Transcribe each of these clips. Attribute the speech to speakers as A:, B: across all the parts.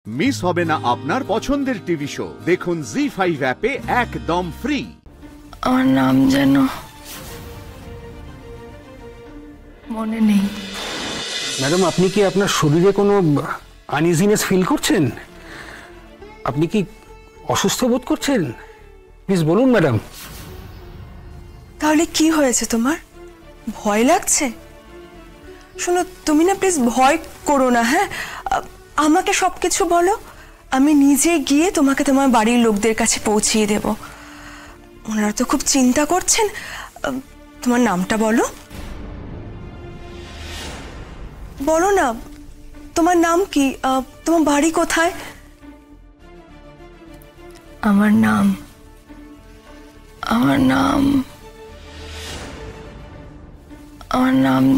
A: Miss হবে না আপনার পছন্দের টিভি শো। দেখুন জি5 অ্যাপে একদম ফ্রি।
B: আমার নাম যেন মনে নেই।
C: ম্যাডাম, আপনি কি আপনার শরীরে কোনো আনইজিনেস ফিল করছেন? আপনি কি অসুস্থ বোধ করছেন? প্লিজ বলুন ম্যাডাম।
D: তাহলে কি হয়েছে তোমার? ভয় লাগছে? শোনো, তুমি না প্লিজ ভয় করো না, হ্যাঁ? আমাকে সবকিছু বলো, আমি নিজে গিয়ে তোমাকে তোমার বাড়ির লোকদের কাছে পৌঁছিয়ে দেব। ওনারা তো খুব চিন্তা করছেন। তোমার নামটা বলো, বলো না, তোমার নাম কি? তোমার বাড়ি কোথায়?
B: আমার নাম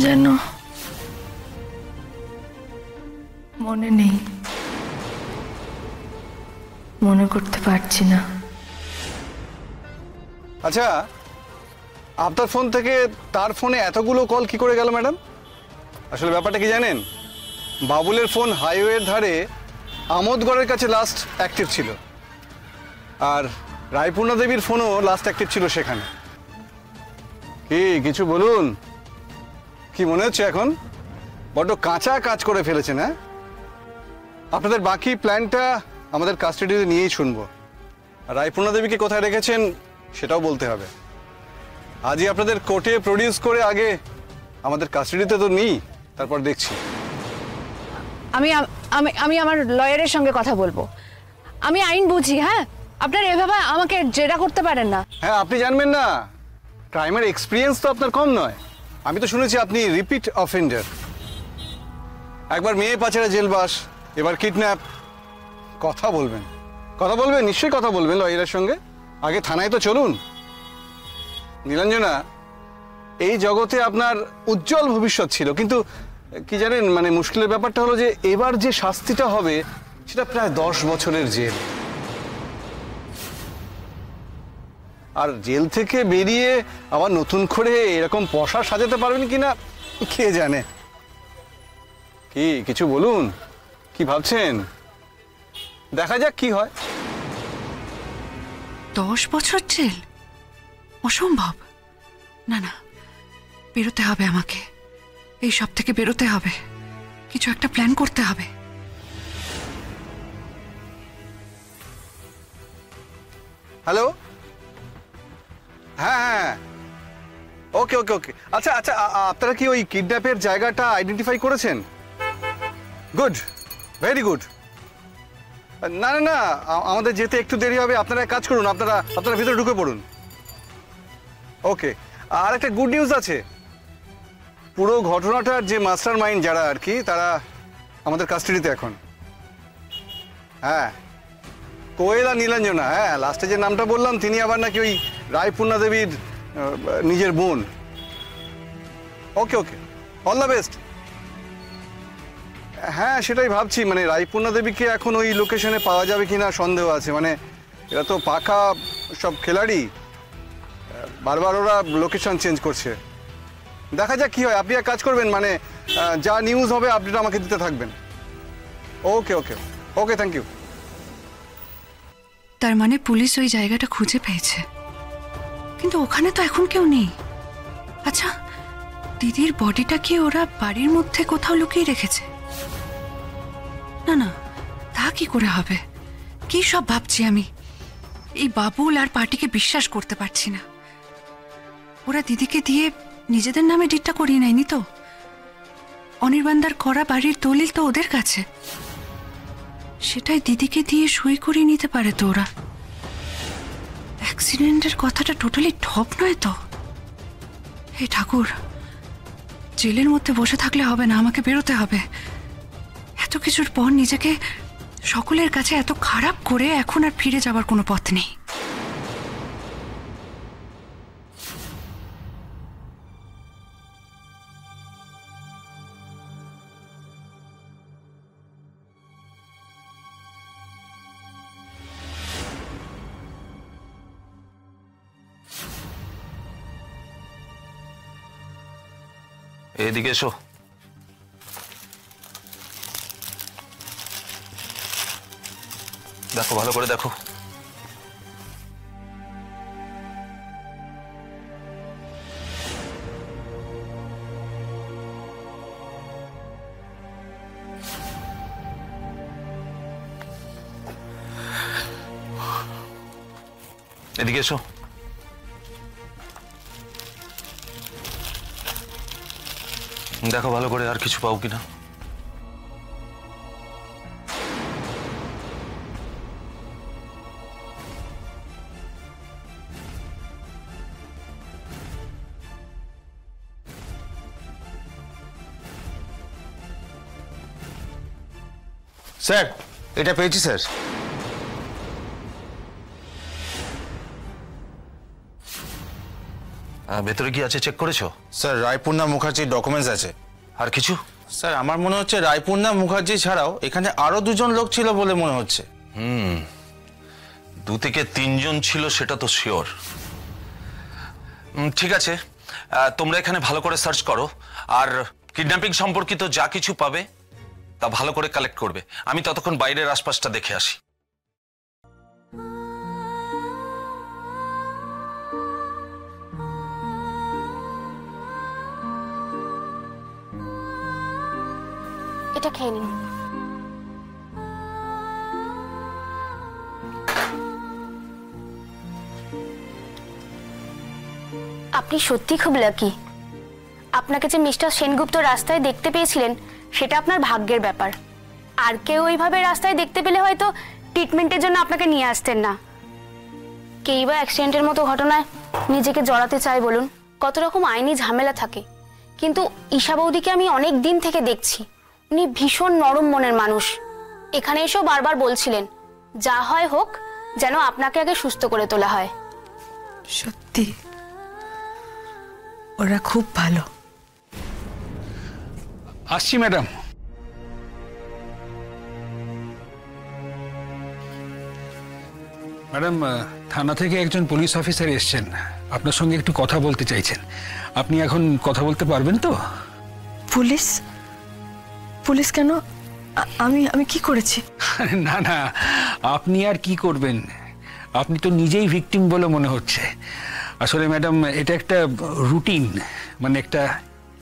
B: যেন মনে নেই, মনে করতে পারছি না।
E: আচ্ছা, আপনার ফোন থেকে তার ফোনে এতগুলো কল কি করে গেল ম্যাডাম? আসলে ব্যাপারটা কি জানেন, বাবুলের ফোন হাইওয়ের ধারে আমোদগড়ের কাছে লাস্ট অ্যাক্টিভ ছিল, আর রায়পূর্ণা দেবীর ফোনও লাস্ট অ্যাক্টিভ ছিল সেখানে। কি কিছু বলুন, কি মনে হচ্ছে এখন? বড্ড কাঁচা কাজ করে ফেলেছেন, হ্যাঁ? আপনাদের বাকি প্ল্যানটা আমাদের কাস্টাডিতে নিয়েই শুনবো। আর রায়পূর্ণা দেবীকে কোথায় রেখেছেন সেটাও বলতে হবে। আজই আপনাদের কোর্টে প্রডিউস করে আগে আমাদের কাস্টাডিতে তো নিই, তারপর দেখছি।
F: আমি আমি আমি আমার লয়ারের সঙ্গে কথা বলবো। আমি আইন বুঝি, হ্যাঁ? আপনার এভাবে আমাকে জেরা করতে পারেন না।
E: হ্যাঁ, আপনি জানবেন না, ক্রাইমের এক্সপিরিয়েন্স তো আপনার কম নয়। আমি তো শুনেছি আপনি রিপিট অফেন্ডার। একবার মেয়ে পাচারে জেলবাস, এবার কিডন্যাপ। কথা বলবেন, নিশ্চয়ই কথা বলবেন লয়ারের সঙ্গে। আগে থানায় তো চলুন। নীলাঞ্জনা, এই জগতে আপনার উজ্জ্বল ভবিষ্যৎ ছিল, কিন্তু কি জানেন, মানে মুশকিলের ব্যাপারটা হলো যে এবার যে শাস্তিটা হবে সেটা প্রায় 10 বছরের জেল। আর জেল থেকে বেরিয়ে আবার নতুন করে এরকম পশা সাজাতে পারবেন কিনা কে জানে। কি কিছু বলুন, কি ভাবছেন? দেখা যাক কি হয়।
G: 10 বছর জেল? অসম্ভব। না না, বেরোতে হবে আমাকে, এই সব থেকে বেরোতে হবে। কিছু একটা প্ল্যান করতে হবে।
E: হ্যালো, হ্যাঁ, ওকে ওকে ওকে। আচ্ছা আচ্ছা, আপনারা কি ওই কিডন্যাপের জায়গাটা আইডেন্টিফাই করেছেন? Good, very good. না না না, আমাদের যেতে একটু দেরি হবে। আপনারা এক কাজ করুন, আপনারা ভিতরে ঢুকে পড়ুন। ওকে। আর একটা গুড নিউজ আছে, পুরো ঘটনাটার যে মাস্টার মাইন্ড যারা আর কি, তারা আমাদের কাস্টাডিতে এখন। হ্যাঁ, কোয়েল আর নীলাঞ্জনা। হ্যাঁ, লাস্টে যে নামটা বললাম তিনি আবার নাকি ওই রায়পূর্ণা দেবীর নিজের বোন। ওকে ওকে, অল দ্য বেস্ট। হ্যাঁ, সেটাই ভাবছি, মানে রায়পূর্ণা দেবীকে এখন ওই লোকেশনে পাওয়া যাবে কিনা সন্দেহ আছে। মানে এরা তো পাকা সব খেলাড়ি, বারবার ওরা লোকেশন চেঞ্জ করছে। দেখা যাক কি হয়। আপনি এক কাজ করবেন, মানে যা নিউজ হবে আপডেট আমাকে দিতে থাকবেন। ওকে ওকে ওকে, থ্যাংক ইউ।
G: তার মানে পুলিশ ওই জায়গাটা খুঁজে পেয়েছে, কিন্তু ওখানে তো এখন কেউ নেই। আচ্ছা, দিদির বডিটা কি ওরা বাড়ির মধ্যে কোথাও লুকিয়ে রেখেছে? না না, তা কি করে হবে? কি সব ভাবছি আমি। এই বাবুল আর পার্টিকে বিশ্বাস করতে পারছি না। ওরা দিদিকে দিয়ে নিজেদের নামে ডিটটা করিয়ে নেয়নি তো? অনির্বাণদার করা বাড়ির দলিল তো ওদের কাছে, সেটাই দিদিকে দিয়ে সই করিয়ে নিতে পারে তো ওরা। অ্যাক্সিডেন্টের কথাটা টোটালি ঠপ নয় তো? হে ঠাকুর, জেলের মধ্যে বসে থাকলে হবে না, আমাকে বেরোতে হবে। এত কিছুর পর নিজেকে সকলের কাছে এত খারাপ করে এখন আর ফিরে যাবার কোনো পথ নেই।
H: এদিকে এসো। দেখো, ভালো করে দেখো। এদিকে এসো। দেখো ভালো করে আর কিছু পাও কিনা।
I: স্যার, এটা পেয়েছি স্যার।
H: ভেতরে কি আছে চেক করেছো?
I: স্যার, রায়পূর্ণা মুখার্জির ডকুমেন্টস আছে।
H: আর কিছু?
I: স্যার, আমার মনে হচ্ছে রায়পূর্ণা মুখার্জি ছাড়াও এখানে আরো 2 জন লোক ছিল বলে মনে হচ্ছে।
H: 2 থেকে 3 জন ছিল সেটা তো শিওর। ঠিক আছে, তোমরা এখানে ভালো করে সার্চ করো, আর কিডন্যাপিং সম্পর্কিত যা কিছু পাবে তা ভালো করে কালেক্ট করবে। আমি ততক্ষণ বাইরের আশপাশটা দেখে আসি।
J: এটা খেয়ে নিন। আপনি সত্যি খুব লাকি। আপনাকে যে মিস্টার সেনগুপ্ত রাস্তায় দেখতে পেয়েছিলেন সেটা আপনার ভাগ্যের ব্যাপার। আর কেউ ওইভাবে রাস্তায় দেখতে পেলে হয়তো ট্রিটমেন্টের জন্য আপনাকে নিয়ে আসতেন না। কেই বা অ্যাক্সিডেন্টের মতো ঘটনায় নিজেকে জড়াতে চায় বলুন? কত রকম আইনি ঝামেলা থাকে। কিন্তু ঈশা বৌদিকে আমি অনেক দিন থেকে দেখছি, উনি ভীষণ নরম মনের মানুষ। এখানে এসেও বারবার বলছিলেন যা হয় হোক, যেন আপনাকে আগে সুস্থ করে তোলা হয়।
D: সত্যি ওরা খুব ভালো।
C: আসছি ম্যাডাম। ম্যাডাম, থানা থেকে একজন পুলিশ অফিসার এসেছেন, আপনার সঙ্গে একটু কথা বলতে চাইছেন। আপনি এখন কথা বলতে পারবেন তো?
D: পুলিশ? পুলিশ কেন? আমি কি করেছি?
C: না না, আপনি আর কি করবেন? আপনি তো নিজেই ভিকটিম বলে মনে হচ্ছে। আসলে ম্যাডাম, এটা একটা রুটিন, মানে একটা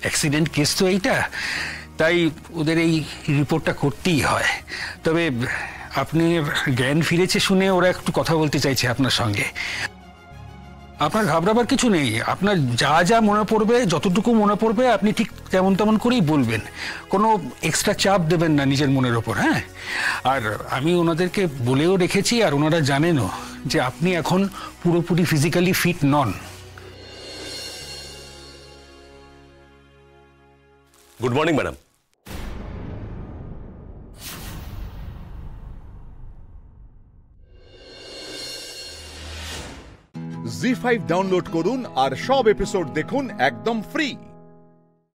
C: অ্যাক্সিডেন্ট কেস তো এইটা, তাই ওদের এই রিপোর্টটা করতেই হয়। তবে আপনি জ্ঞান ফিরেছে শুনে ওরা একটু কথা বলতে চাইছে আপনার সঙ্গে। আপনার ঘাবড়াবার কিছু নেই, আপনার যা যা মনে পড়বে, যতটুকু মনে পড়বে আপনি ঠিক তেমন তেমন করেই বলবেন। কোনো এক্সট্রা চাপ দেবেন না নিজের মনের ওপর, হ্যাঁ? আর আমি ওনাদেরকে বলেও রেখেছি, আর ওনারা জানেনও যে আপনি এখন পুরোপুরি ফিজিক্যালি ফিট নন।
K: Good morning madam.
A: ZEE5 download করুন আর সব এপিসোড দেখুন একদম ফ্রি।